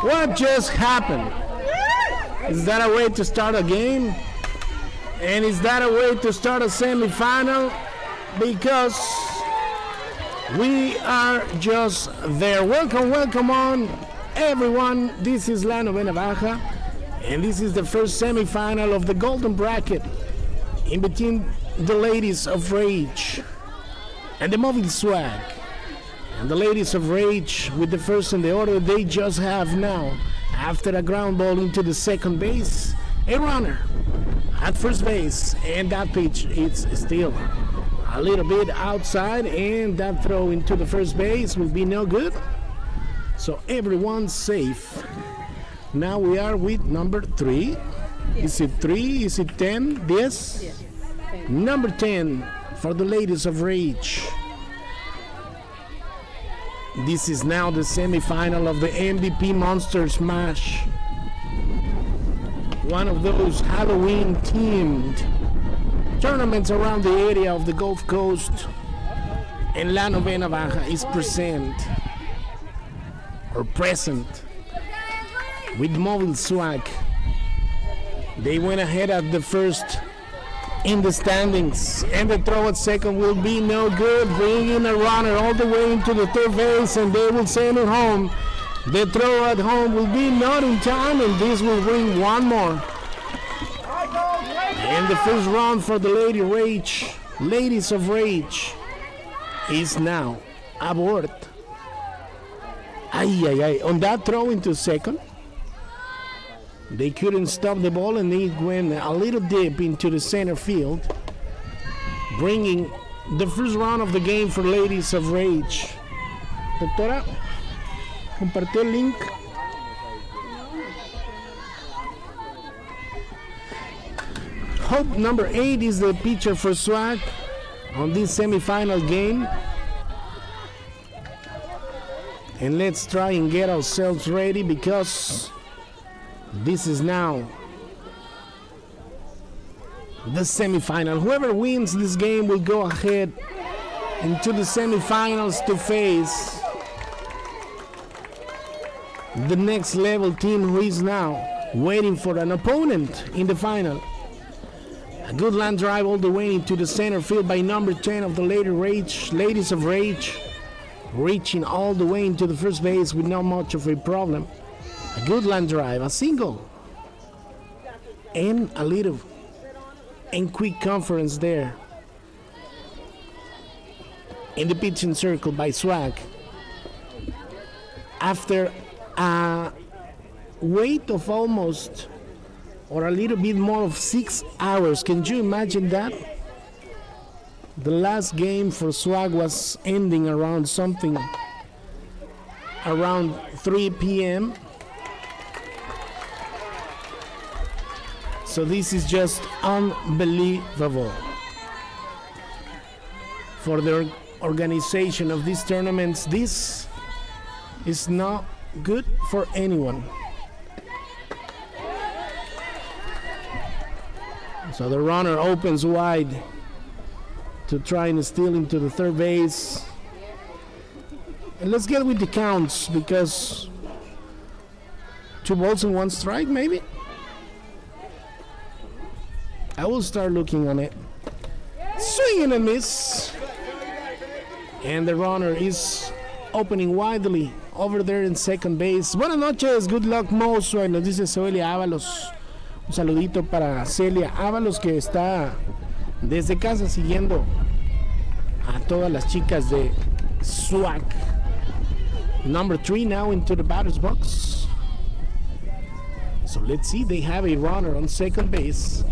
What just happened? Is that a way to start a game? And is that a way to start a semifinal? Because we are just there. Welcome on everyone. This is La Novena Baja, and this is the first semifinal of the Golden Bracket in between the Ladies of Rage and the Mobile Swag. And the Ladies of Rage, with the first in the order they just have now, after a ground ball into the second base, a runner at first base, and that pitch is still a little bit outside, and that throw into the first base will be no good. So everyone's safe. Now we are with number 3. Is it 3? Is it 10? Yes? Number 10 for the Ladies of Rage. This is now the semifinal of the MVP Monster Smash. One of those Halloween-themed tournaments around the area of the Gulf Coast. And La Novena Baja is present with Mobile Swag. They went ahead at the first in the standings, and the throw at second will be no good, bringing a runner all the way into the third base, and they will send it home. The throw at home will be not in time, and this will bring one more. And the first round for the Ladies of Rage is now aboard. On that throw into second, they couldn't stop the ball, and it went a little deep into the center field, bringing the first round of the game for Ladies of Rage. Doctora, compartió el link. Hope number 8 is the pitcher for Swag on this semifinal game. And let's try and get ourselves ready, because this is now the semifinal. Whoever wins this game will go ahead into the semifinals to face the next level team, who is now waiting for an opponent in the final. A good line drive all the way into the center field by number 10 of the Ladies of Rage, reaching all the way into the first base with not much of a problem. A good line drive, a single, and a little and quick conference there in the pitching circle by Swag. After a wait of almost, or a little bit more of 6 hours, can you imagine that? The last game for Swag was ending around 3 p.m. So this is just unbelievable for the organization of these tournaments. This is not good for anyone. So the runner opens wide to try and steal into the third base. And let's get with the counts, because 2 balls and 1 strike maybe. I will start looking on it. Swing and a miss. And the runner is opening widely over there in second base. Buenas noches, good luck Most. Nos dice Celia Ábalos. Un saludito para Celia Ábalos, que está desde casa siguiendo a todas las chicas de Swag. Number 3 now into the batter's box. So let's see, they have a runner on second base.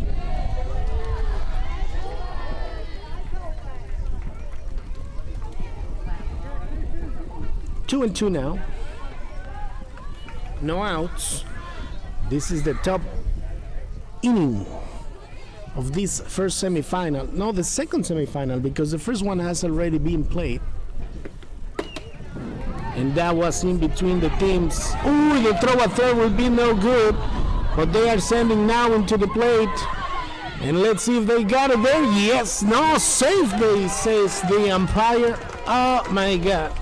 Two and two now. No outs. This is the top inning of this first semifinal. No, the second semifinal, because the first one has already been played. And that was in between the teams. Ooh, the throw at third will be no good. But they are sending now into the plate. And let's see if they got it there. Yes, no, safe, they says the umpire. Oh my God.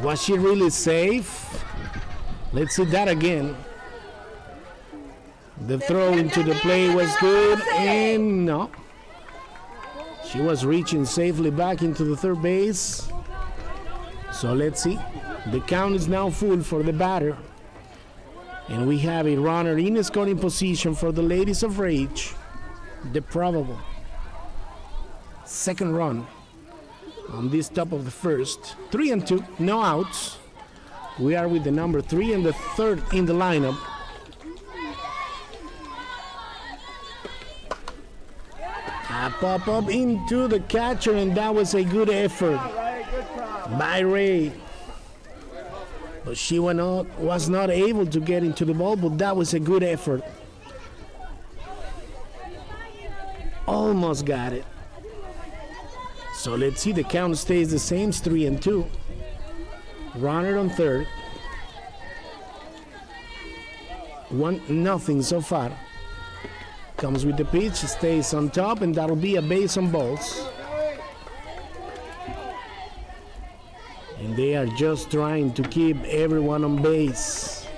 Was she really safe? Let's see that again. The throw into the play was good, and no. She was reaching safely back into the third base. So let's see. The count is now full for the batter. And we have a runner in scoring position for the Ladies of Rage. The probable second run on this top of the first. 3-2, no outs. We are with the number 3 and the third in the lineup. A pop-up into the catcher, and that was a good effort by Ray. But she was not able to get into the ball, but that was a good effort. Almost got it. So let's see, the count stays the same, it's 3-2. Runner on third. 1-0 so far. Comes with the pitch, stays on top, and that'll be a base on balls. And they are just trying to keep everyone on base.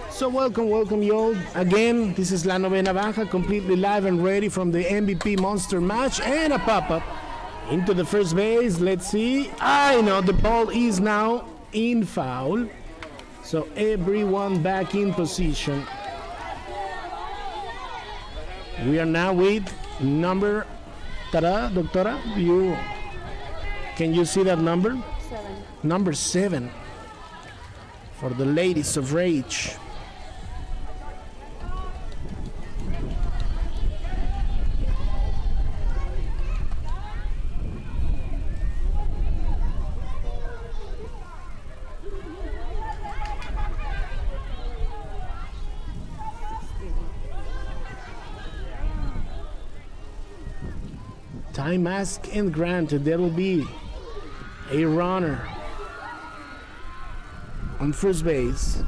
So welcome you all. Again, this is La Novena Baja, completely live and ready from the MVP Monster match, and a pop-up into the first base. Let's see. I know the ball is now in foul. So everyone back in position. We are now with number, doctora, can you see that number? 7. Number 7 for the Ladies of Rage. Time asked and granted. There will be a runner on first base.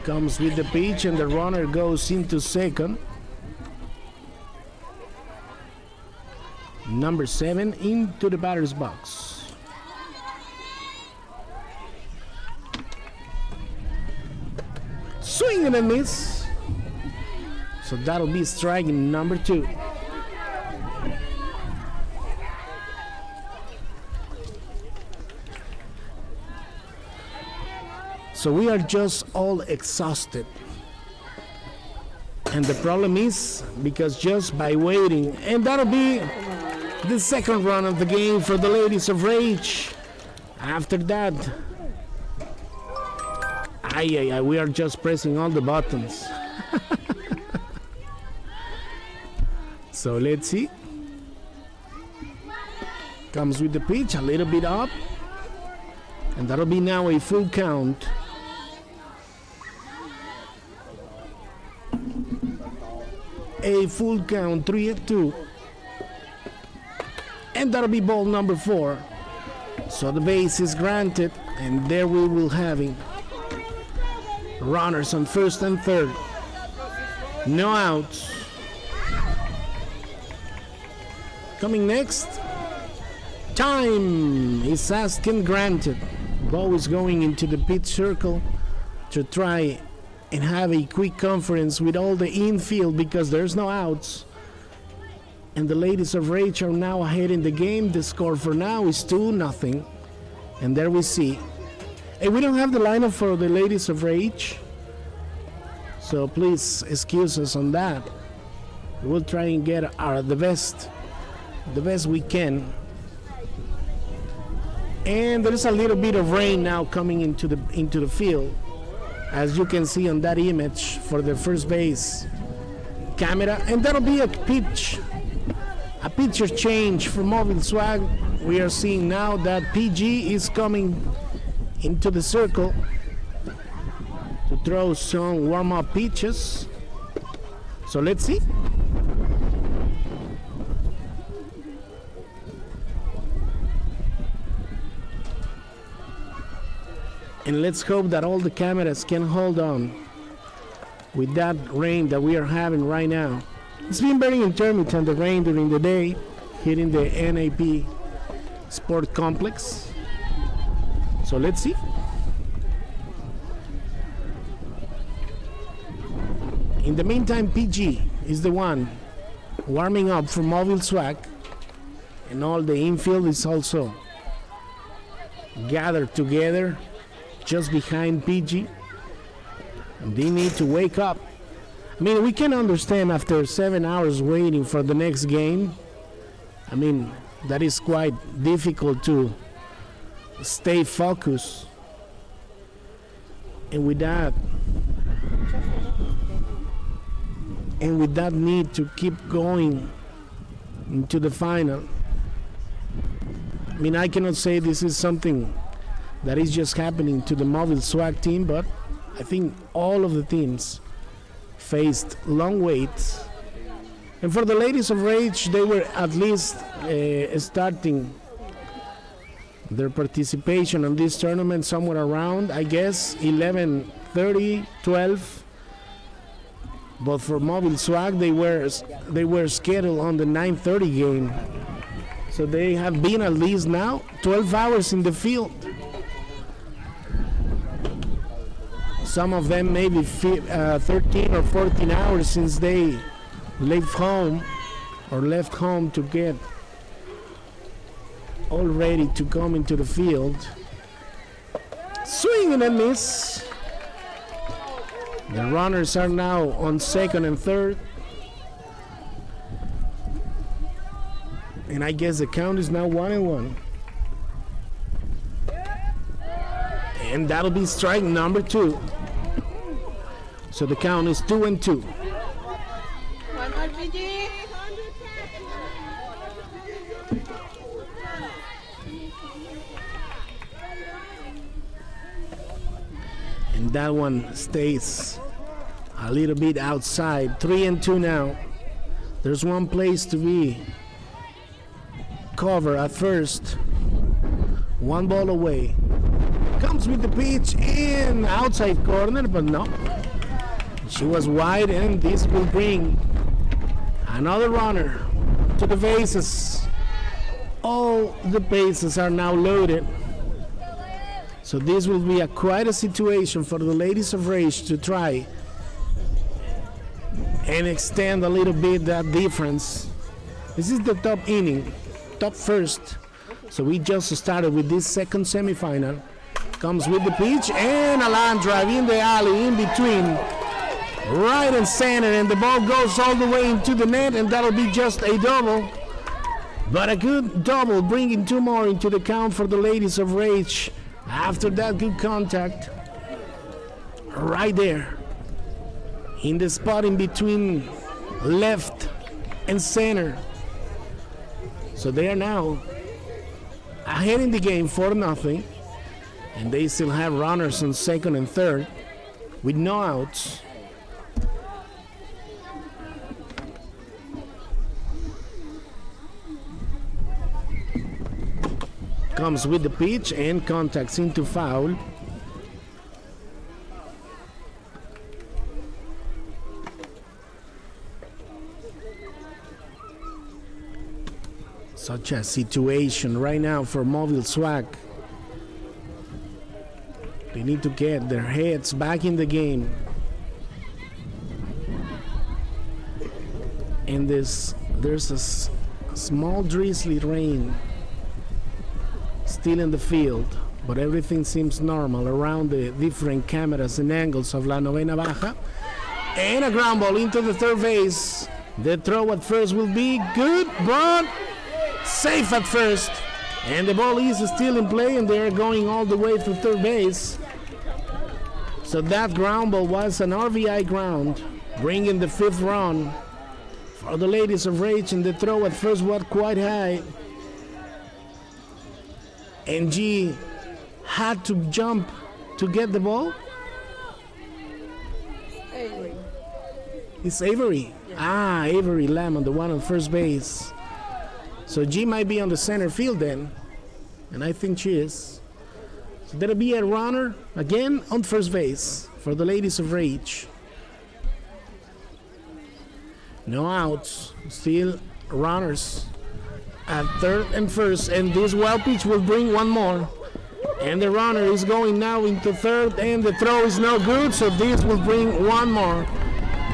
Comes with the pitch, and the runner goes into second. Number 7 into the batter's box. Swing and a miss. So that'll be strike number 2. So we are just all exhausted. And the problem is, because just by waiting, and that'll be the second run of the game for the Ladies of Rage. After that, we are just pressing all the buttons. So let's see. Comes with the pitch, a little bit up. And that'll be now a full count. A full count, 3-2. And that'll be ball number 4. So the base is granted, and there we will have it. Runners on first and third. No outs. Coming next, time is asked and granted. Ball is going into the pitch circle to try and have a quick conference with all the infield because there's no outs. And the Ladies of Rage are now ahead in the game. The score for now is 2-0. And there we see. And we don't have the lineup for the Ladies of Rage, so please excuse us on that. We'll try and get the best we can. And there's a little bit of rain now coming into the field, as you can see on that image for the first base camera. And that'll be a pitcher change for Mobile Swag. We are seeing now that PG is coming into the circle to throw some warm-up pitches. So let's see. And let's hope that all the cameras can hold on with that rain that we are having right now. It's been very intermittent, the rain during the day, hitting the NAP Sport Complex. So let's see. In the meantime, PG is the one warming up for Mobile Swag, and all the infield is also gathered together just behind PG. And they need to wake up. I mean, we can understand after 7 hours waiting for the next game. I mean, that is quite difficult to stay focused. And with that need to keep going into the final. I mean, I cannot say this is something that is just happening to the Mobile Swag team, but I think all of the teams faced long waits. And for the Ladies of Rage, they were at least starting their participation on this tournament somewhere around, I guess, 11:30, 12. But for Mobile Swag, they were scheduled on the 9:30 game. So they have been at least now 12 hours in the field. Some of them maybe 13 or 14 hours since they left home to get all ready to come into the field. Swing and a miss. The runners are now on second and third. And I guess the count is now 1-1. And that'll be strike number 2. So the count is 2-2. And that one stays a little bit outside. 3-2 now. There's one place to be covered at first. One ball away. Comes with the pitch in outside corner, but no. She was wide, and this will bring another runner to the bases. All the bases are now loaded. So this will be quite a situation for the Ladies of Rage to try and extend a little bit that difference. This is the top inning, top first. So we just started with this second semifinal. Comes with the pitch and a line drive in the alley in between right and center, and the ball goes all the way into the net, and that'll be just a double. But a good double, bringing 2 more into the count for the Ladies of Rage. After that good contact, right there, in the spot in between left and center. So they are now ahead in the game 4-0, and they still have runners on second and third with no outs. Comes with the pitch and contacts into foul. Such a situation right now for Mobile Swag. They need to get their heads back in the game. And there's a small drizzly rain still in the field, but everything seems normal around the different cameras and angles of La Novena Baja. And a ground ball into the third base. The throw at first will be good, but safe at first. And the ball is still in play, and they're going all the way to third base. So that ground ball was an RBI ground, bringing the 5th run for the Ladies of Rage, and the throw at first was quite high. And G had to jump to get the ball. Avery. It's Avery. Yeah. Avery Lamb, the one on first base. So G might be on the center field then, and I think she is. So there'll be a runner again on first base for the Ladies of Rage. No outs. Still runners at third and first. And this wild pitch will bring one more. And the runner is going now into third, and the throw is no good, so this will bring one more.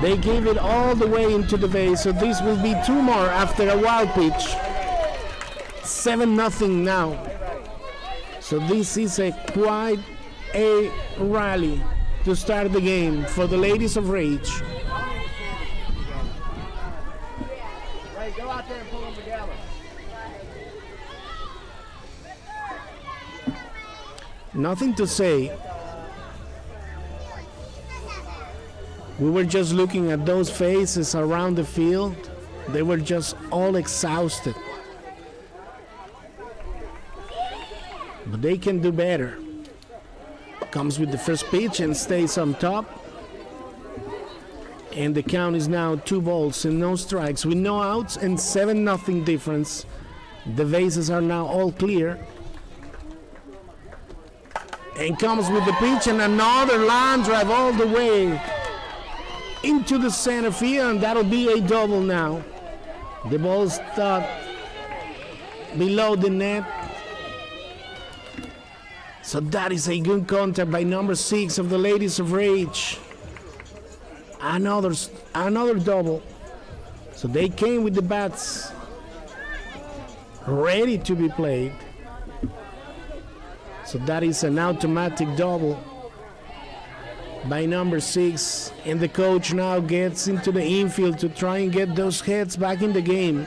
They gave it all the way into the base, so this will be two more after a wild pitch. 7-0 now. So this is quite a rally to start the game for the Ladies of Rage. Ray, go out there and pull them together. Nothing to say. We were just looking at those faces around the field. They were just all exhausted. But they can do better. Comes with the first pitch and stays on top. And the count is now 2 balls and no strikes with no outs and 7-0 difference. The bases are now all clear. And comes with the pitch and another line drive all the way into the center field, and that'll be a double now. The ball stopped below the net. So that is a good contact by number 6 of the Ladies of Rage. Another double. So they came with the bats ready to be played. So that is an automatic double by number 6. And the coach now gets into the infield to try and get those heads back in the game.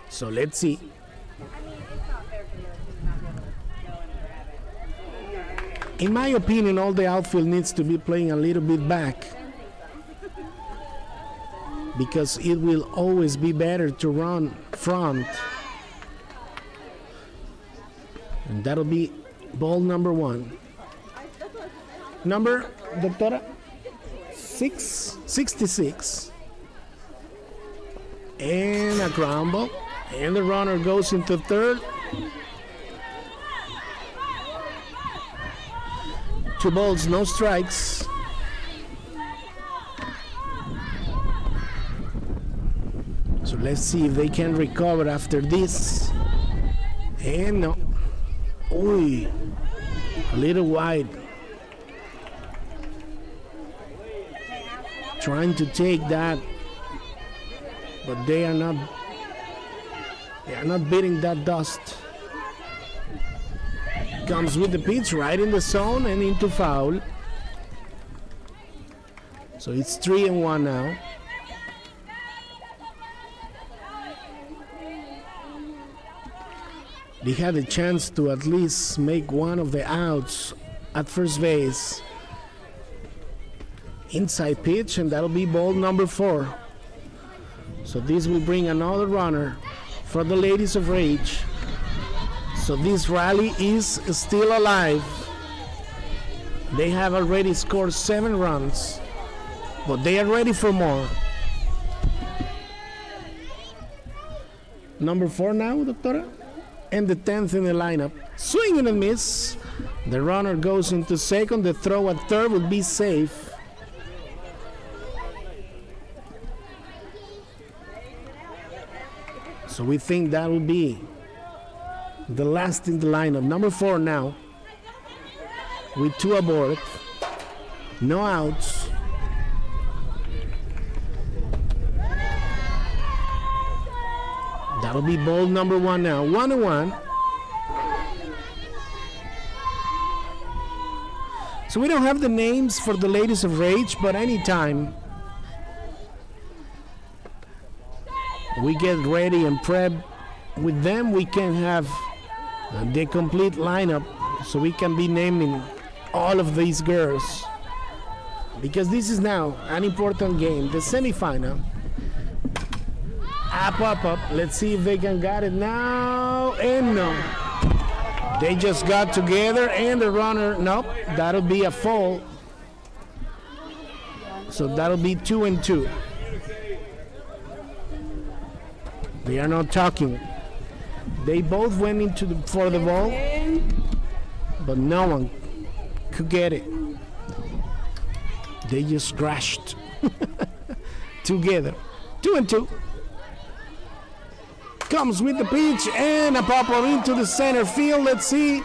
So let's see. In my opinion, all the outfield needs to be playing a little bit back, because it will always be better to run front. And that'll be ball number 1. Number, Doctora? 66. And a ground ball. And the runner goes into third. 2 balls, no strikes. So let's see if they can recover after this. And no. Oy, a little wide. Trying to take that, but they are not beating that dust. Comes with the pitch right in the zone and into foul. So it's 3-1 now. They had a chance to at least make one of the outs at first base. Inside pitch, and that'll be ball number 4. So this will bring another runner for the Ladies of Rage. So this rally is still alive. They have already scored 7 runs, but they are ready for more. Number 4 now, Doctora? And the 10th in the lineup. Swing and a miss. The runner goes into second. The throw at third will be safe. So we think that will be the last in the lineup. Number 4 now, with 2 aboard, no outs. That'll be ball number 1 now. 1-1. So we don't have the names for the Ladies of Rage, but anytime we get ready and prep with them, we can have the complete lineup, so we can be naming all of these girls, because this is now an important game, the semifinal. Up. Let's see if they can get it now. And no. They just got together, and the runner, nope, that'll be a fall. So that'll be 2-2. They are not talking. They both went for the ball. but no one could get it. They just crashed together. 2-2. Comes with the pitch and a pop-up into the center field. Let's see.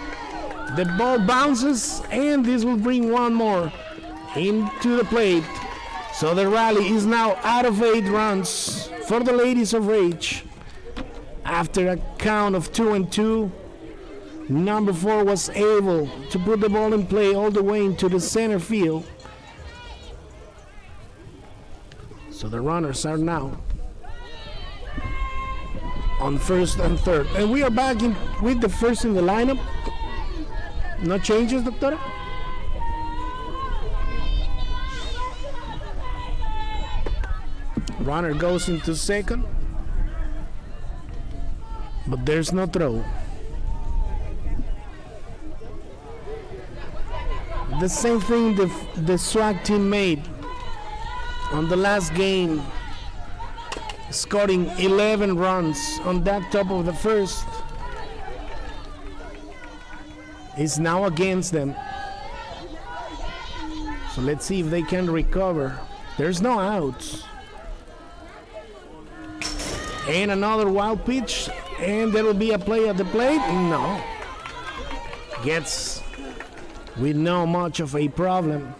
The ball bounces and this will bring one more into the plate. So the rally is now out of 8 runs for the Ladies of Rage. After a count of 2-2, number 4 was able to put the ball in play all the way into the center field. So the runners are now on first and third. And we are back in with the first in the lineup. No changes, Doctora? Runner goes into second. But there's no throw. The same thing the SWAG team made on the last game, scoring 11 runs on that top of the first, is now against them. So let's see if they can recover. There's no outs. And another wild pitch, and there will be a play at the plate. No. Gets with no much of a problem.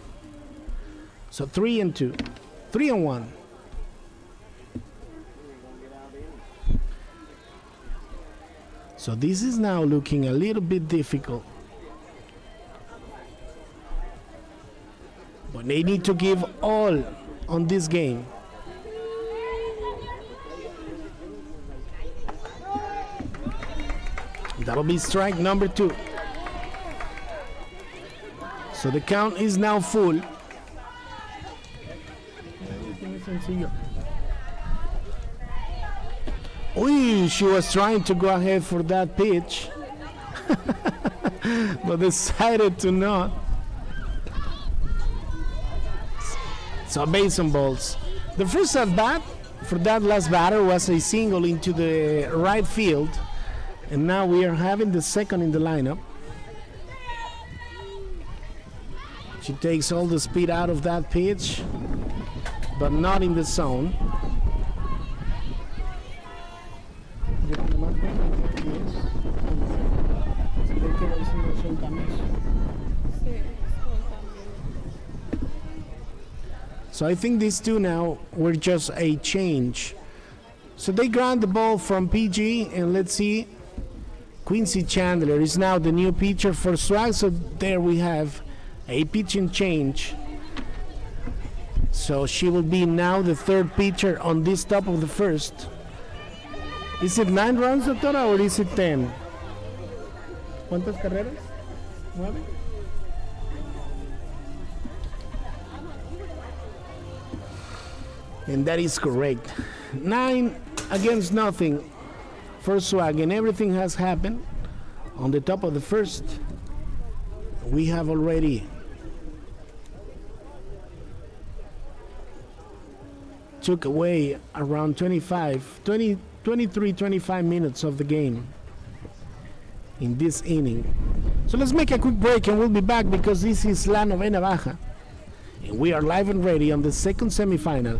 So 3-2. 3-1. So this is now looking a little bit difficult. But they need to give all on this game. That'll be strike number 2. So the count is now full. Uy, she was trying to go ahead for that pitch, but decided to not. So base on balls. The first at bat for that last batter was a single into the right field, and now we are having the second in the lineup. She takes all the speed out of that pitch, but not in the zone. So I think these two now were just a change. So they ground the ball from PG, and let's see, Quincy Chandler is now the new pitcher for SWAG. So there we have a pitching change. So she will be now the third pitcher on this top of the first. Is it 9 runs, Doctora, or is it 10? ¿Cuántas carreras? 9. And that is correct. 9 against nothing for SWAG, and everything has happened on the top of the first. We have already took away around 23, 25 minutes of the game in this inning. So let's make a quick break and we'll be back, because this is La Novena Baja and we are live and ready on the second semifinal.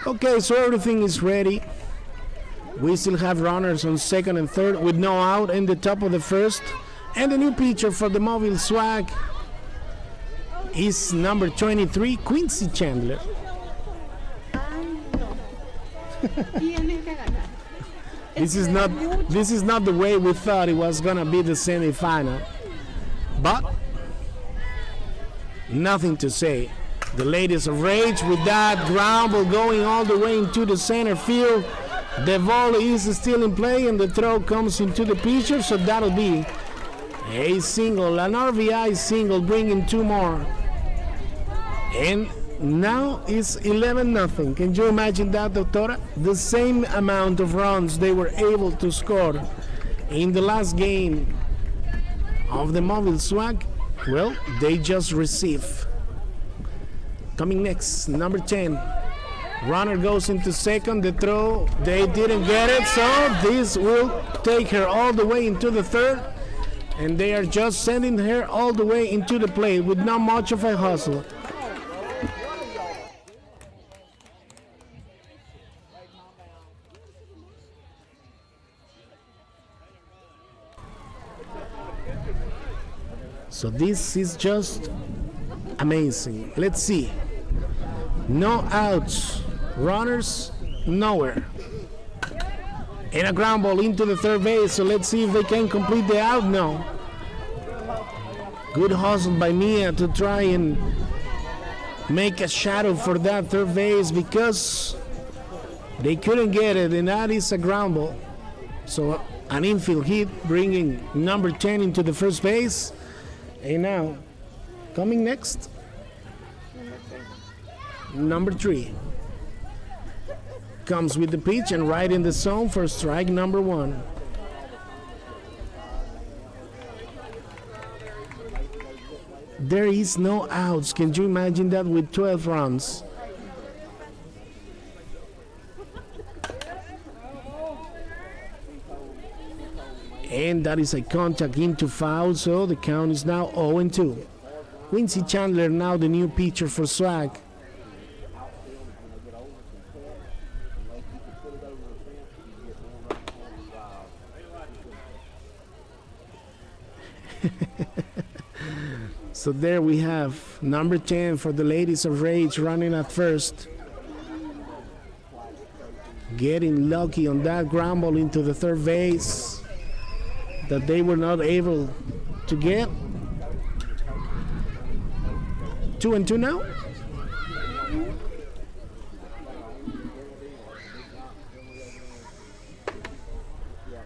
Okay, so everything is ready. We still have runners on second and third with no out in the top of the first. And the new pitcher for the Mobile SWAG is number 23, Quincy Chandler. This is not the way we thought it was gonna be the semifinal, but nothing to say. The Ladies of Rage with that ground ball going all the way into the center field. The volley is still in play and the throw comes into the pitcher, so that'll be a single, an RBI single, bringing 2 more. And now it's 11-0. Can you imagine that, Doctora? The same amount of runs they were able to score in the last game of the Mobile Swag, well, they just receive. Coming next, number 10. Runner goes into second. The throw, they didn't get it, so this will take her all the way into the third. And they are just sending her all the way into the plate with not much of a hustle. So this is just amazing. Let's see. No outs. Runners nowhere. And a ground ball into the third base. So let's see if they can complete the out. No. Good hustle by Mia to try and make a shadow for that third base because they couldn't get it, and that is a ground ball. So an infield hit bringing number 10 into the first base. And now, coming next, number 3 comes with the pitch and right in the zone for strike number 1. There is no outs. Can you imagine that with 12 runs? And that is a contact into foul, so the count is now 0-2. Quincy Chandler now the new pitcher for Swag. So there we have number 10 for the Ladies of Rage running at first. Getting lucky on that ground ball into the third base that they were not able to get. 2-2 now.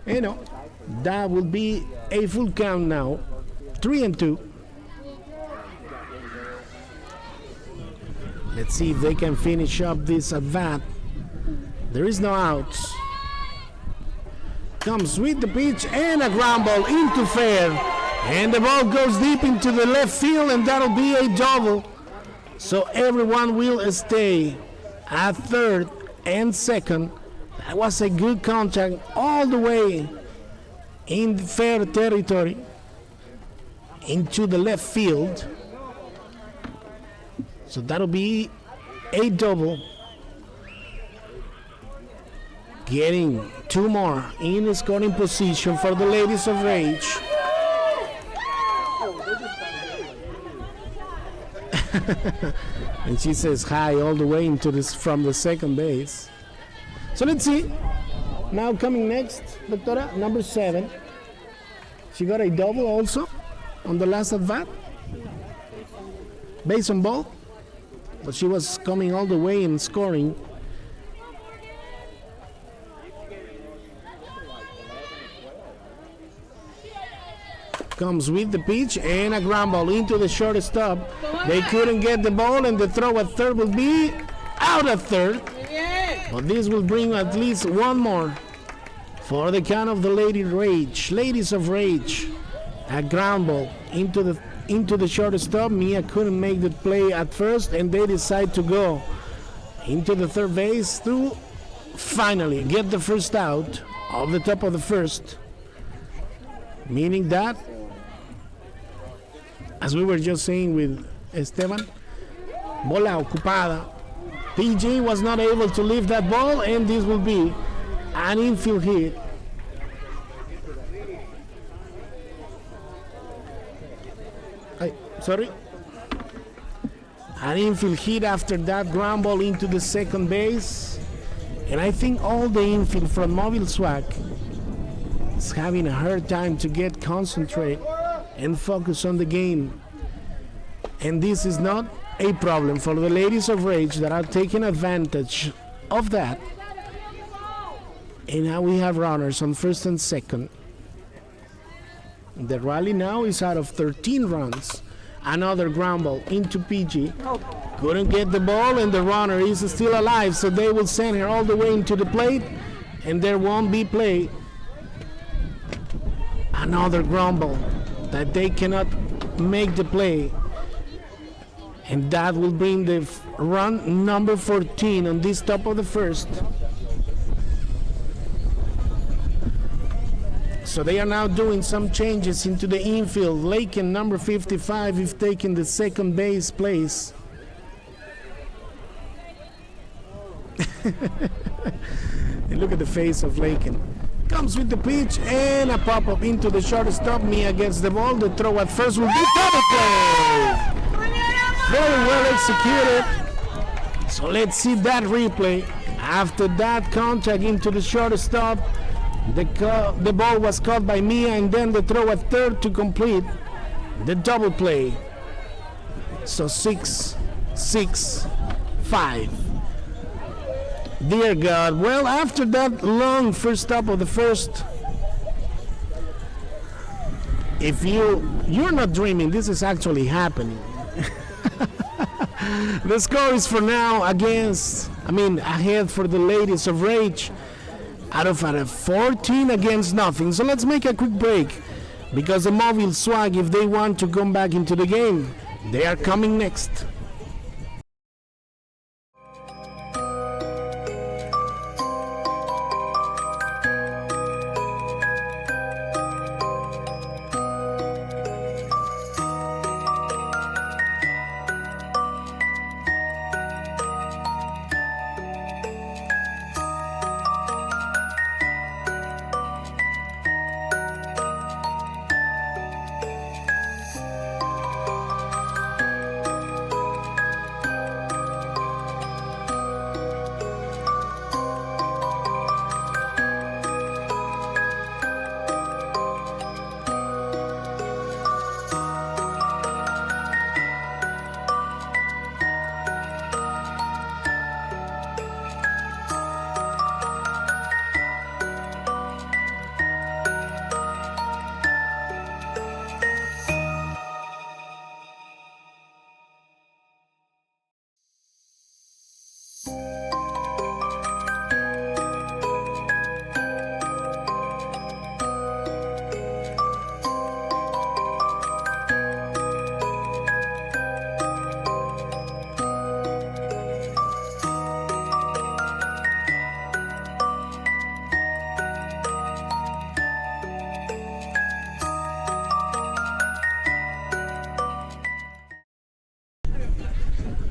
You know, that will be a full count now. 3-2. Let's see if they can finish up this at bat. There is no outs. Comes with the pitch and a ground ball into fair. And the ball goes deep into the left field, and that'll be a double. So everyone will stay at third and second. That was a good contact all the way in fair territory into the left field. So that'll be a double. Getting 2 more in scoring position for the Ladies of Rage. And she says hi all the way into this from the second base. So let's see. Now coming next, Doctora, number 7. She got a double also on the last at bat. Base on ball. But she was coming all the way and scoring. Comes with the pitch and a ground ball into the shortstop. They couldn't get the ball, and the throw at third will be out at third. But this will bring at least 1 more for the count of the Ladies of Rage. A ground ball into the shortstop. Mia couldn't make the play at first, and they decide to go into the third base to finally get the first out of the top of the first. Meaning that, as we were just saying with Esteban, bola ocupada. PG was not able to lift that ball, and this will be an infield hit. Sorry. An infield hit after that ground ball into the second base. And I think all the infield from Mobile Swag is having a hard time to get concentrate and focus on the game. And this is not a problem for the ladies of Rage that are taking advantage of that. And now we have runners on first and second. The rally now is out of 13 runs. Another ground ball into PG. Couldn't get the ball, and the runner is still alive, so they will send her all the way into the plate, and there won't be play. Another ground ball that they cannot make the play, and that will bring the run number 14 on this top of the first. So they are now doing some changes into the infield. Laken, number 55, is taking the second base place. And look at the face of Laken. Comes with the pitch and a pop-up into the shortstop. Mia gets the ball. The throw at first will be double play. Very well executed. So let's see that replay. After that contact into the shortstop, the ball was caught by Mia, and then the throw at third to complete the double play. So 6-6-5. Dear God. Well, after that long first stop of the first, if you're not dreaming, this is actually happening. The score is for now ahead for the ladies of Rage out of 14 against nothing. So let's make a quick break, because the Mobile Swag, if they want to come back into the game, they are coming next.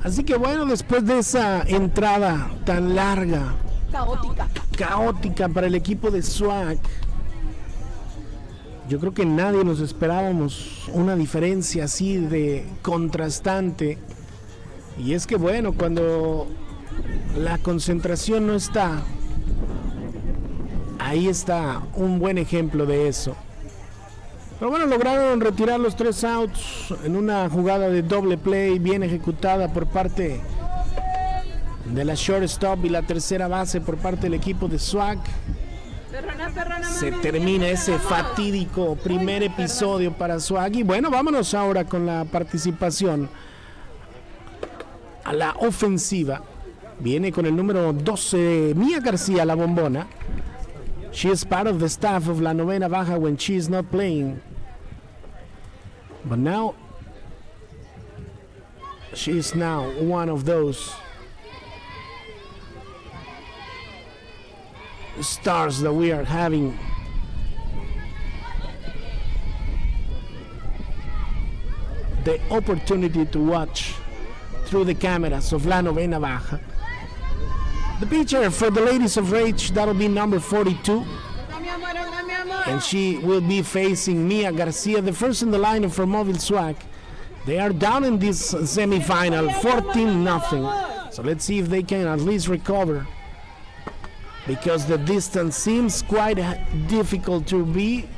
Así que bueno, después de esa entrada tan larga, caótica para el equipo de Swag, yo creo que nadie nos esperábamos una diferencia así de contrastante. Y es que bueno, cuando la concentración no está, ahí está un buen ejemplo de eso. Pero bueno, lograron retirar los 3 outs en una jugada de doble play bien ejecutada por parte de la shortstop y la tercera base por parte del equipo de Swag. Se termina ese fatídico primer episodio para Swag. Y bueno, vámonos ahora con la participación a la ofensiva. Viene con el número 12, Mia García, la bombona. She is part of the staff of La Novena Baja when she is not playing. But now, she is now one of those stars that we are having the opportunity to watch through the cameras of La Novena Baja. The pitcher for the ladies of Rage, that'll be number 42. And she will be facing Mia Garcia, the first in the lineup for Mobile Swag. They are down in this semifinal, 14-0. So let's see if they can at least recover, because the distance seems quite difficult to be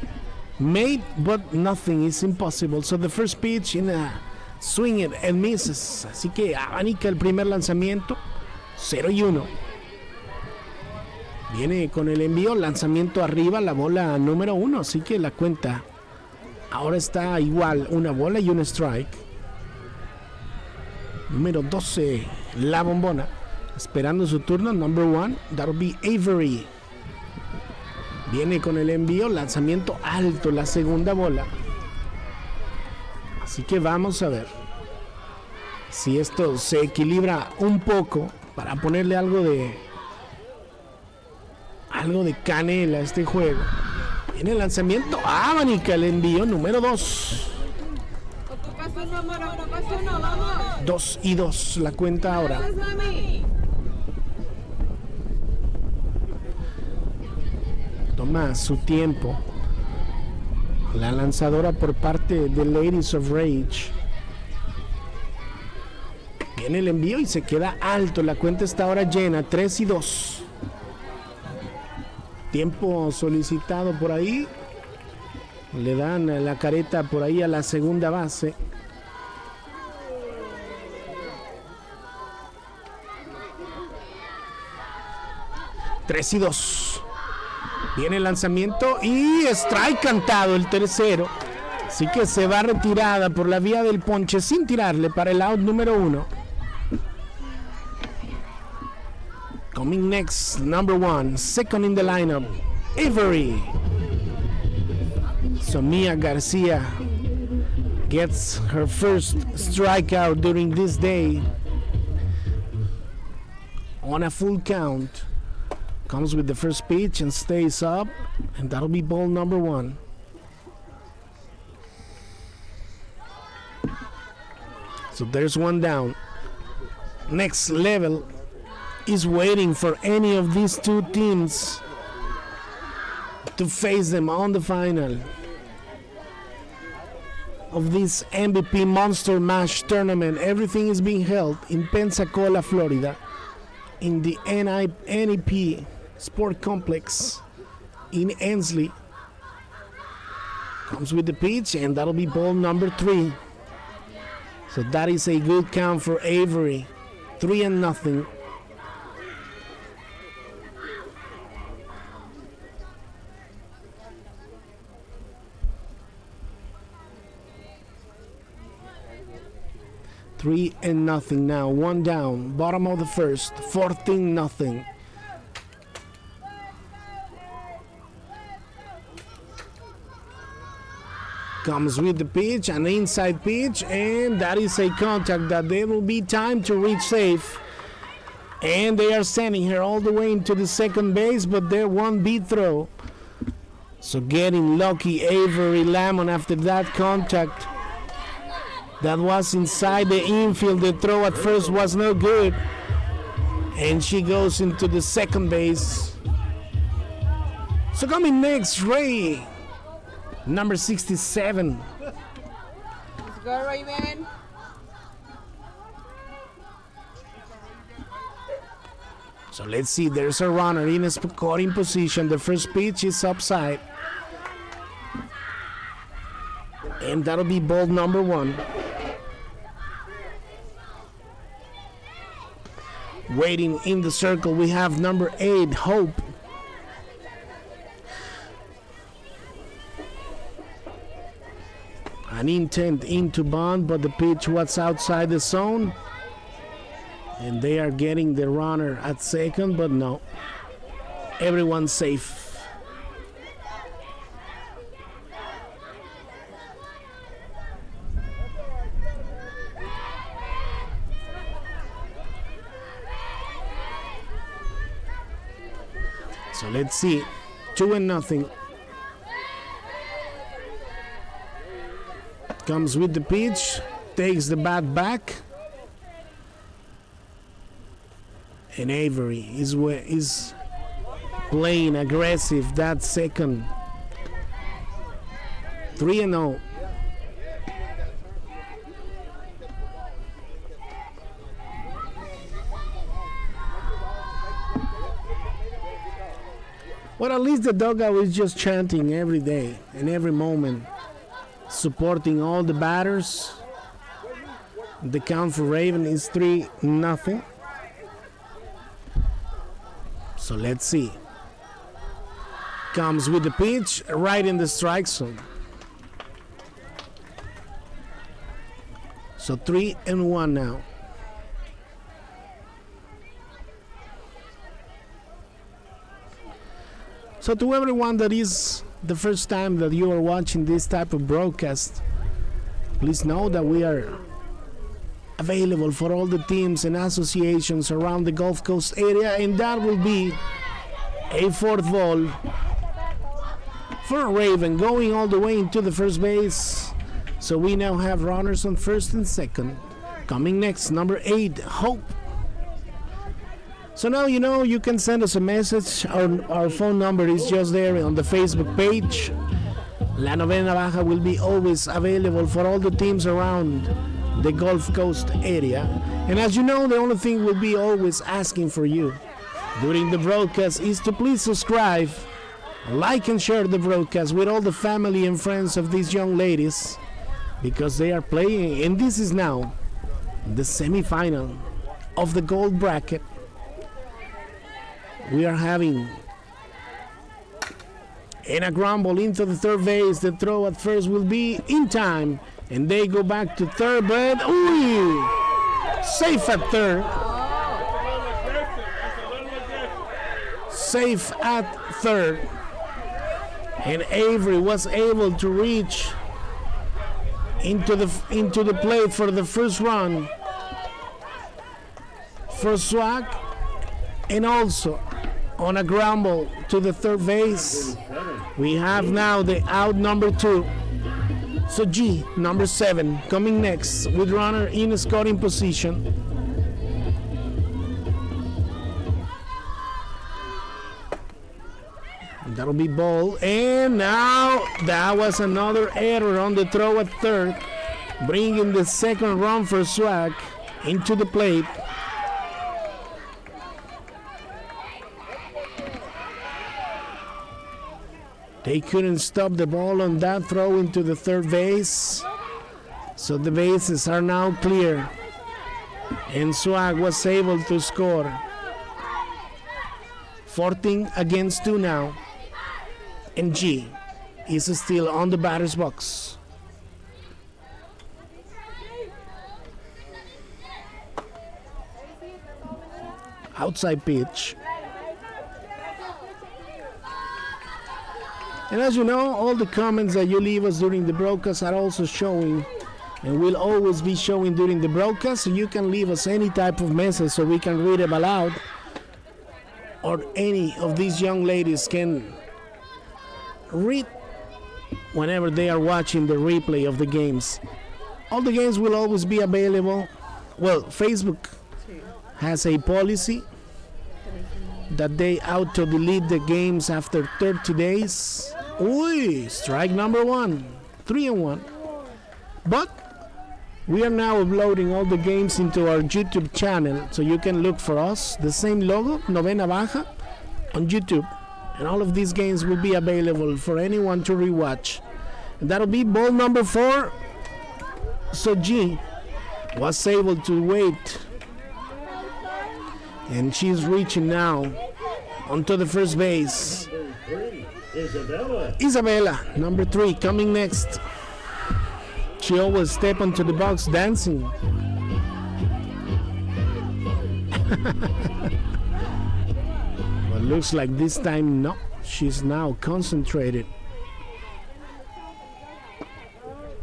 made, but nothing is impossible. So the first pitch in a swing it and misses. Así que abanica el primer lanzamiento, 0-1. Viene con el envío, lanzamiento arriba, la bola número 1. Así que la cuenta ahora está igual, una bola y un strike. Número 12, la bombona. Esperando su turno, number 1, that'll be Avery. Viene con el envío, lanzamiento alto, la segunda bola. Así que vamos a ver si esto se equilibra un poco para ponerle algo de canela a este juego. Viene el lanzamiento, abanica el envío, número 2. 2-2 la cuenta ahora. Toma su tiempo la lanzadora por parte de Ladies of Rage. Viene el envío y se queda alto. La cuenta está ahora llena, 3-2. Tiempo solicitado por ahí. Le dan la careta por ahí a la segunda base. Tres y 2. Viene el lanzamiento y strike cantado el tercero. Así que se va retirada por la vía del ponche sin tirarle para el out número 1. Coming next, number 1, second in the lineup, Avery. So Mia Garcia gets her first strikeout during this day on a full count. Comes with the first pitch and stays up, and that'll be ball number 1. So there's one down. Next level is waiting for any of these two teams to face them on the final of this MVP Monster Mash tournament. Everything is being held in Pensacola, Florida, in the NEP Sport Complex in Ensley. Comes with the pitch, and that'll be ball number 3. So that is a good count for Avery. 3-0. Three and nothing now. One down. Bottom of the first. 14-0. Comes with the pitch, an inside pitch, and that is a contact that there will be time to reach safe. And they are sending her all the way into the second base, but there won't be throw. So getting lucky, Avery Lamont, after that contact. That was inside the infield. The throw at first was no good. And she goes into the second base. So coming next, Ray. Number 67. Let's go, Raymond. So let's see. There's a runner in a scoring position. The first pitch is upside. And that'll be ball number 1. Waiting in the circle, we have number 8, Hope. An intent into bunt, but the pitch was outside the zone. And they are getting the runner at second, but no. Everyone's safe. So let's see. 2-0. Comes with the pitch, takes the bat back, and Avery is playing aggressive that second. 3-0. But at least the dugout is just chanting every day and every moment, supporting all the batters. The count for Raven is 3-0. So let's see. Comes with the pitch right in the strike zone. So 3-1 now. So to everyone that is the first time that you are watching this type of broadcast, please know that we are available for all the teams and associations around the Gulf Coast area, and that will be a fourth ball for Raven going all the way into the first base. So we now have runners on first and second. Coming next, number 8, Hope. So now you know you can send us a message. Our phone number is just there on the Facebook page. La Novena Baja will be always available for all the teams around the Gulf Coast area. And as you know, the only thing we'll be always asking for you during the broadcast is to please subscribe, like and share the broadcast with all the family and friends of these young ladies, because they are playing, and this is now the semifinal of the gold bracket. We are having a ground ball into the third base. The throw at first will be in time, and they go back to third, but ooh, safe at third. Safe at third. And Avery was able to reach into the plate for the first run for Swag, and also on a ground ball to the third base. We have now the out number 2. So G, number 7, coming next with runner in scoring position. That'll be ball, and now that was another error on the throw at third, bringing the second run for Swag into the plate. They couldn't stop the ball on that throw into the third base, so the bases are now clear, and Swag was able to score. 14-2 now, and G is still on the batter's box. Outside pitch. And as you know, all the comments that you leave us during the broadcast are also showing, and will always be showing during the broadcast, so you can leave us any type of message so we can read them aloud, or any of these young ladies can read whenever they are watching the replay of the games. All the games will always be available. Well, Facebook has a policy that they auto-delete the games after 30 days. Ooh, strike number 1, 3-1. But we are now uploading all the games into our YouTube channel, so you can look for us, the same logo, Novena Baja, on YouTube. And all of these games will be available for anyone to rewatch. And that'll be ball number 4. So G was able to wait, and she's reaching now onto the first base. Isabella, number 3, coming next. She always step onto the box dancing. But looks like this time, no. She's now concentrated.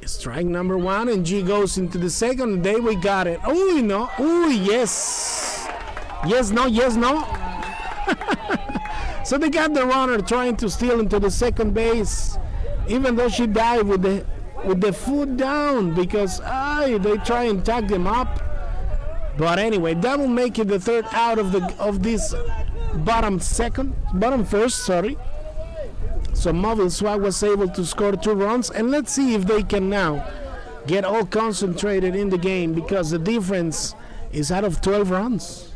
Strike number 1, and G goes into the second. There we got it. Oh, no. Oh, yes. Yes, no, yes, no. So they got the runner trying to steal into the second base, even though she died with the foot down, because they try and tag them up. But anyway, that will make it the third out of this bottom first, sorry. So Mobile Swag was able to score 2 runs, and let's see if they can now get all concentrated in the game, because the difference is out of 12 runs.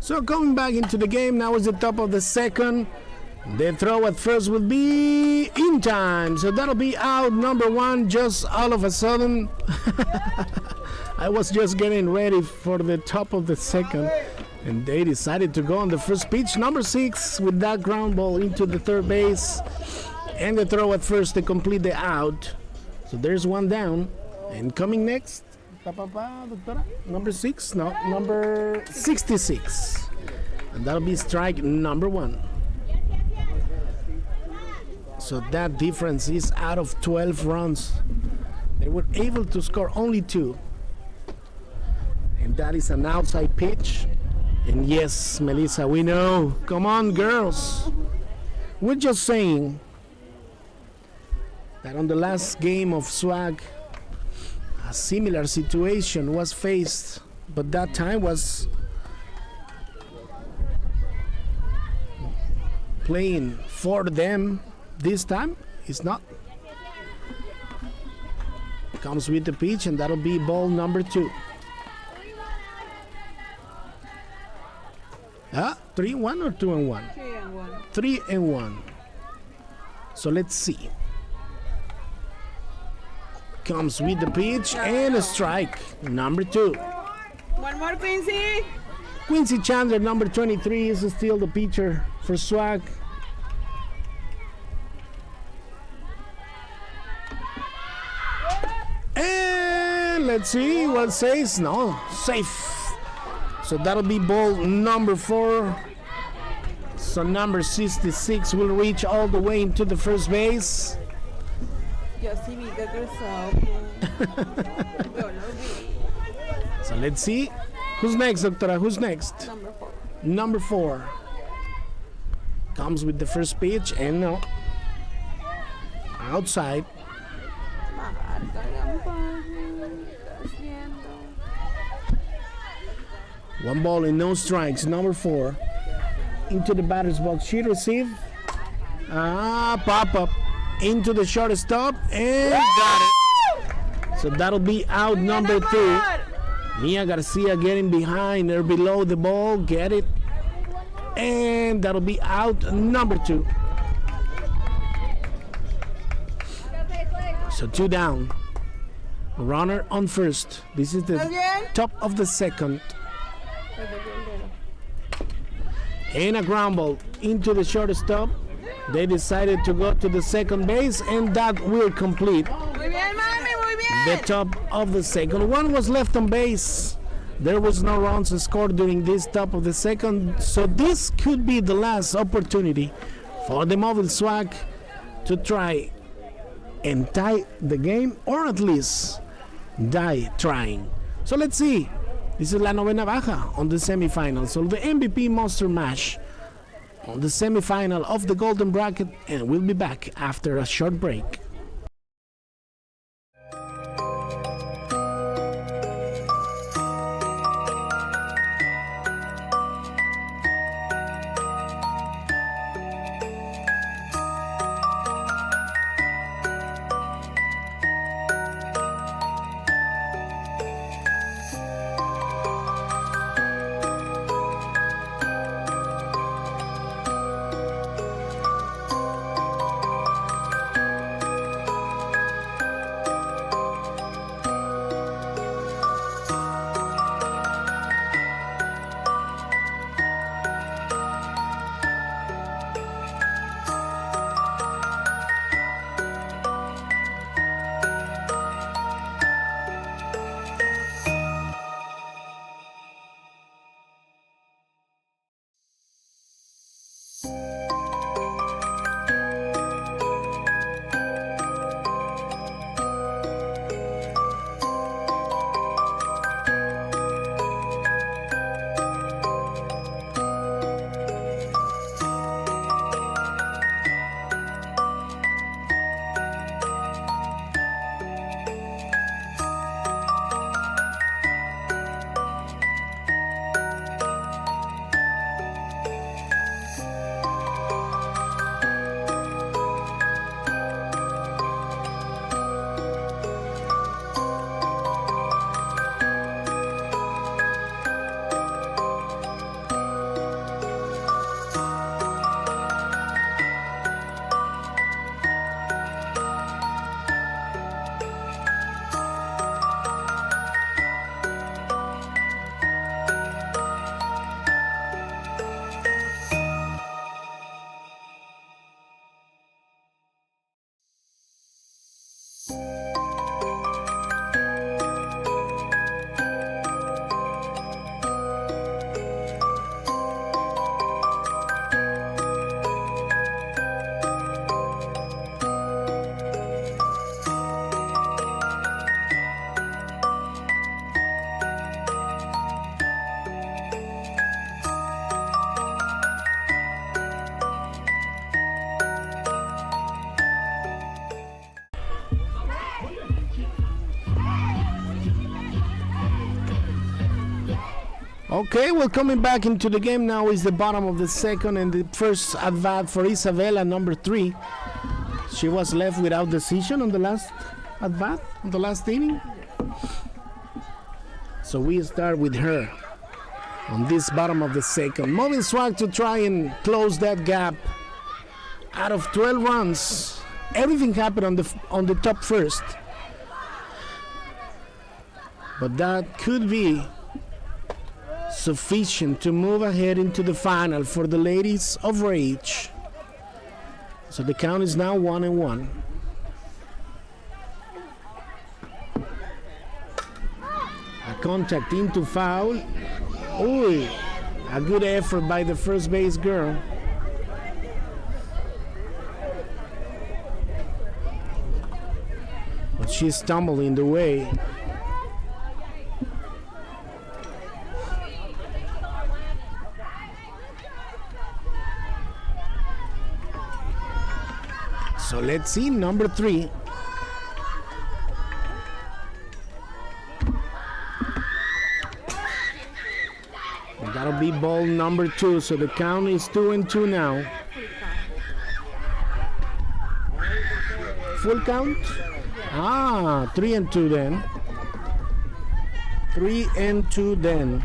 So coming back into the game, now is the top of the second. The throw at first will be in time. So that'll be out number one just all of a sudden. I was just getting ready for the top of the second. And they decided to go on the first pitch. Number 6 with that ground ball into the third base. And the throw at first to complete the out. So there's one down. And coming next, number 6, no, number 66. And that'll be strike number 1. So that difference is out of 12 runs. They were able to score only 2. And that is an outside pitch. And yes, Melissa, we know. Come on, girls. We're just saying that on the last game of Swag, a similar situation was faced, but that time was playing for them. This time, it's not. Comes with the pitch, and that'll be ball number 2. 3-1 or 2-1? 3-1. 3-1. So let's see. Comes with the pitch and a strike. Number 2. One more, Quincy. Quincy Chandler, number 23, is still the pitcher for Swag. And let's see what says. No, safe. So that'll be ball number 4. So number 66 will reach all the way into the first base. Yo sí vi que cruzó. Yo lo vi. So let's see. Who's next, Doctora? Who's next? Number 4. Number 4. Comes with the first pitch and no. Outside. Marca campaña. Estás viendo. 1 ball and no strikes. Number 4. Into the batter's box. She received. Pop up. Into the shortstop and got it. So that'll be out number 2. Mia Garcia getting behind or below the ball. Get it. And that'll be out number 2. So 2 down. Runner on first. This is the top of the second. And a ground ball into the shortstop. They decided to go to the second base, and that will complete Muy bien, mami, muy bien. the top of the second. One was left on base. There was no runs scored during this top of the second, so this could be the last opportunity for the Mobile Swag to try and tie the game, or at least die trying. So let's see. This is La Novena Baja on the semifinals. So the MVP Monster Mash on the semifinal of the Golden Bracket, and we'll be back after a short break. Okay, well, coming back into the game now is the bottom of the second and the first at-bat for Isabela, number 3. She was left without decision on the last at-bat, on the last inning. So we start with her on this bottom of the second. Mobile Swag to try and close that gap. Out of 12 runs, everything happened on the top first. But that could be sufficient to move ahead into the final for the ladies of Rage. So the count is now 1-1. A contact into foul. Ooh, a good effort by the first base girl. But she's stumbling the way. So let's see, number 3. And that'll be ball number 2. So the count is 2-2 now. Full count? Ah, 3-2 then. 3-2 then.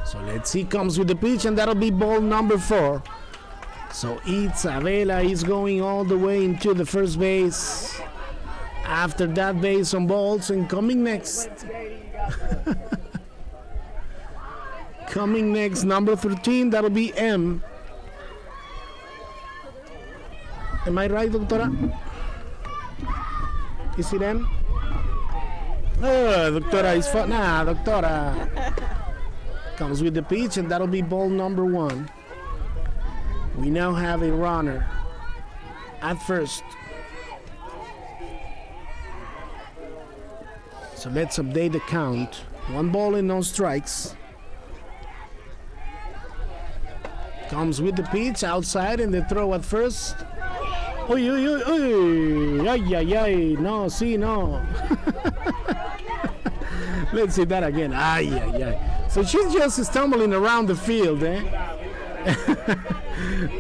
So let's see, comes with the pitch, and that'll be ball number 4. So Isabela is going all the way into the first base. After that base on balls, and coming next. Coming next, number 13, that'll be M. Am I right, Doctora? Is it M? Oh, Doctora is fun. Nah, Doctora. Comes with the pitch, and that'll be ball number 1. We now have a runner at first. So let's update the count. 1 ball and no strikes. Comes with the pitch outside and the throw at first. Oy, oy, oy, oy. Ay, ay, ay. No, see, no. Let's see that again. Ay, ay, ay. So she's just stumbling around the field, eh?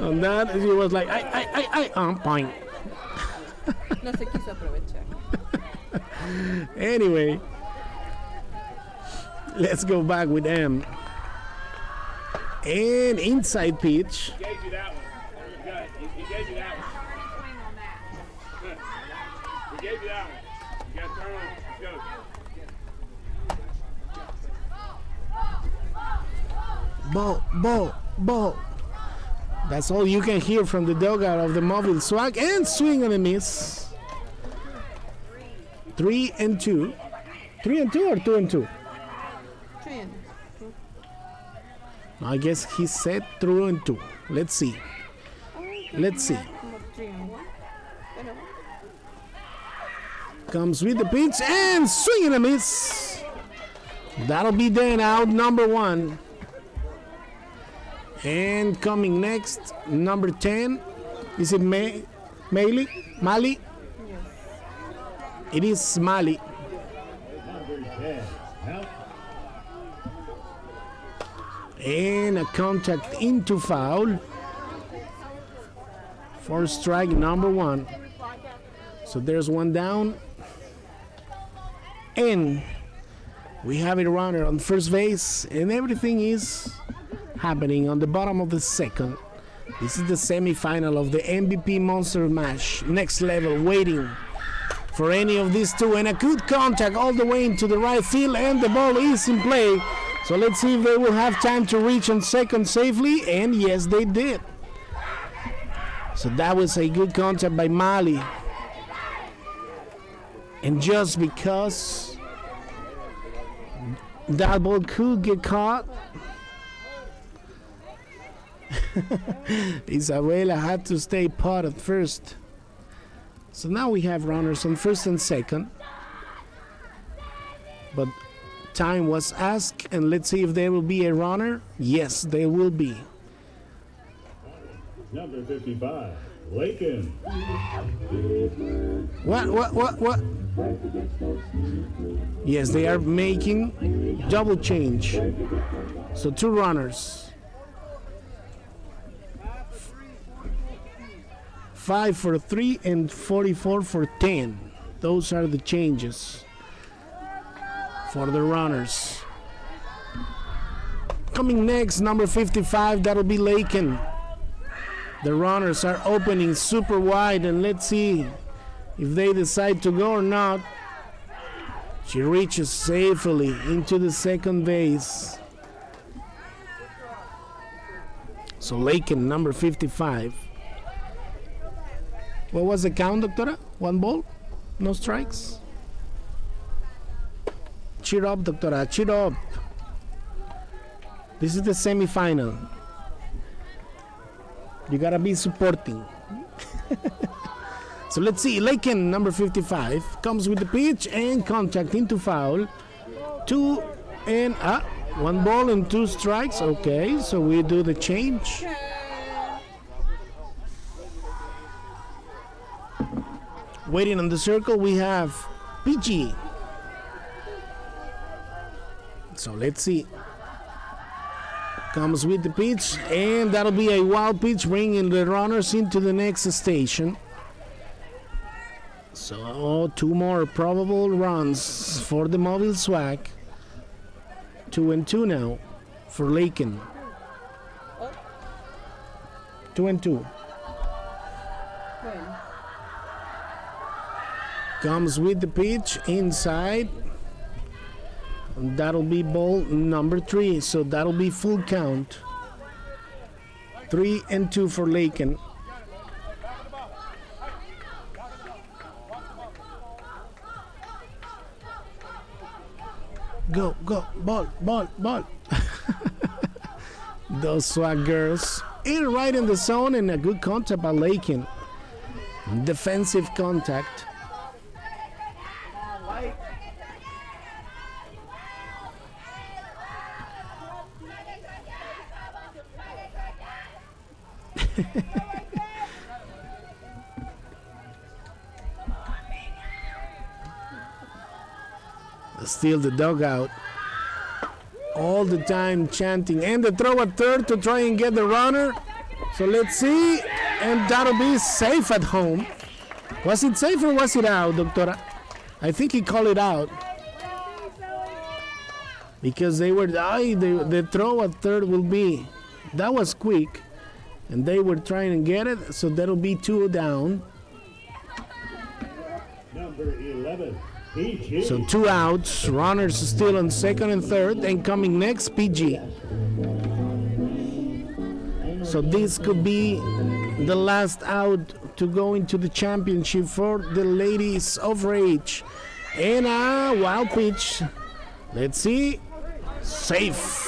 On that, she was like, I, on point. No se quiso aprovechar. Anyway, let's go back with M. And inside pitch. He gave you that one. Good. He gave you that one. He gave you that one. You got to turn on. Let's go. Ball. That's all you can hear from the dugout of the Mobile Swag. And swing and a miss. 3-2. 3-2 or 2-2? 3-2. I guess he said 3-2. Let's see. Let's see. Comes with the pitch and swing and a miss. That'll be then out number 1. And coming next, number 10. Is it Mali? Mali? Yes. It is Mali. And a contact into foul for strike number 1. So there's 1 down. And we have a runner on first base, and everything is happening on the bottom of the second. This is the semifinal of the MVP Monster Mash. Next level, waiting for any of these two. And a good contact all the way into the right field, and the ball is in play. So let's see if they will have time to reach on second safely. And yes, they did. So that was a good contact by Mali. And just because that ball could get caught, Isabela had to stay put at first. So now we have runners on first and second. But time was asked, and let's see if there will be a runner. Yes, there will be. Number 55, Lakin. What? Yes, they are making double change. So 2 runners. 5 for 3 and 44 for 10. Those are the changes for the runners. Coming next, number 55, that'll be Lakin. The runners are opening super wide, and let's see if they decide to go or not. She reaches safely into the second base. So Lakin, number 55. What was the count, Doctora? 1 ball? No strikes? Cheer up, Doctora, cheer up. This is the semifinal. You gotta be supporting. So let's see. Lakin, number 55, comes with the pitch and contact into foul. 2 and 1 ball and 2 strikes. Okay, so we do the change. Waiting on the circle, we have PG. So let's see. Comes with the pitch, and that'll be a wild pitch, bringing the runners into the next station. So 2 more probable runs for the Mobile Swag. 2 and 2 now for Lakin. 2 and 2. Comes with the pitch inside. That'll be ball number 3, so that'll be full count. 3 and 2 for Lakin. Go, ball. Those Swag girls. In right in the zone, and a good contact by Lakin. Defensive contact. Still the dugout. All the time chanting. And the throw at third to try and get the runner. So let's see. And that'll be safe at home. Was it safe or was it out, Doctora? I think he called it out. Because they were, the throw at third will be, that was quick. And they were trying to get it, so that'll be 2 down. Number 11, PG. So 2 outs, runners still on second and third, and coming next, PG. So this could be the last out to go into the championship for the ladies of Rage. And a wild pitch. Let's see. Safe.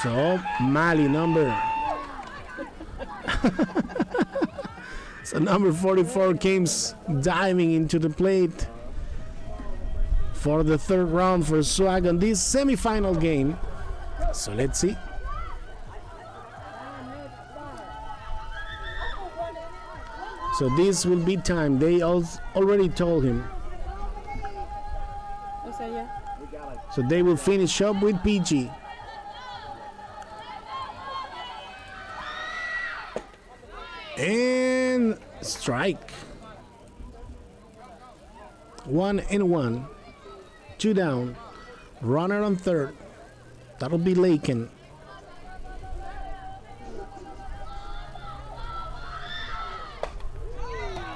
So Mali number. So number 44 came diving into the plate for the third round for Swag on this semifinal game. So let's see. So this will be time. They already told him. So they will finish up with PG. And strike. 1 and 1. 2 down. Runner on third. That'll be Lakin.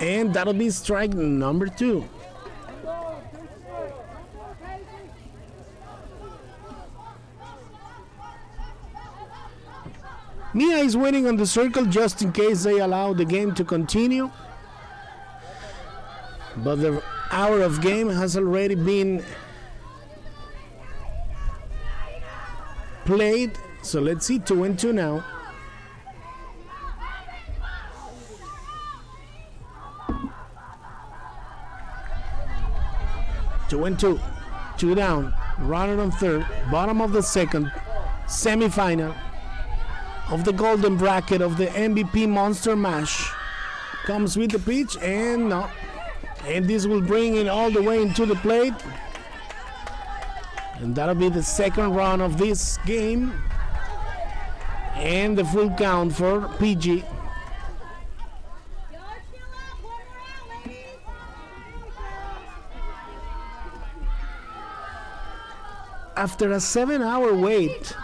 And that'll be strike number 2. Mia is waiting on the circle just in case they allow the game to continue. But the hour of game has already been played. So let's see, 2 and 2 now. Two and two down. Runner on third. Bottom of the second. semifinal of the golden bracket of the MVP Monster Mash comes with the pitch, and no. And this will bring it all the way into the plate. And that'll be the second run of this game. And the full count for PG. After a 7-hour wait,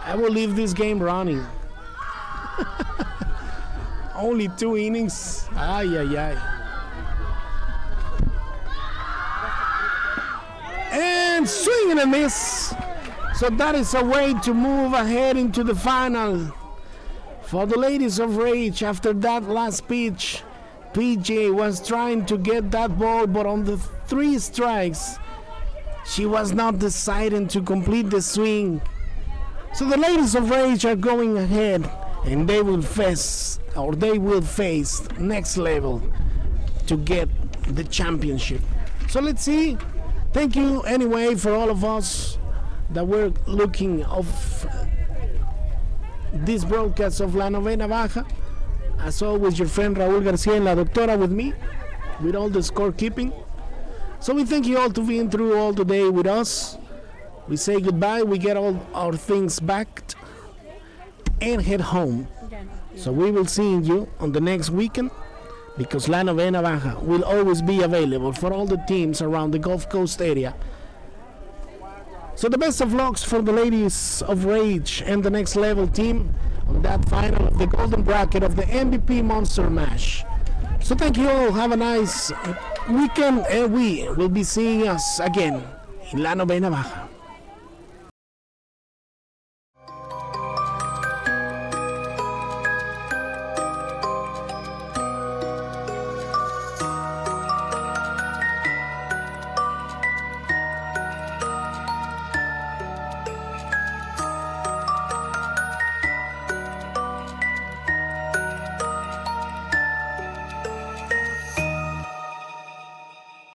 I will leave this game running. Only 2 innings. Ay, ay, ay. And swing and a miss. So that is a way to move ahead into the final. For the Ladies of Rage, after that last pitch, PJ was trying to get that ball, but on the 3 strikes, she was not deciding to complete the swing. So the Ladies of Rage are going ahead, and they will face next level to get the championship. So let's see. Thank you anyway for all of us that were looking of this broadcast of La Novena Baja. As always, your friend Raúl García and La Doctora with me, with all the scorekeeping. So we thank you all to being through all today with us. We say goodbye, we get all our things back and head home. So we will see you on the next weekend, because La Novena Baja will always be available for all the teams around the Gulf Coast area. So the best of lucks for the Ladies of Rage and the next level team on that final of the golden bracket of the MVP Monster Mash. So thank you all, have a nice weekend, and we will be seeing us again in La Novena Baja.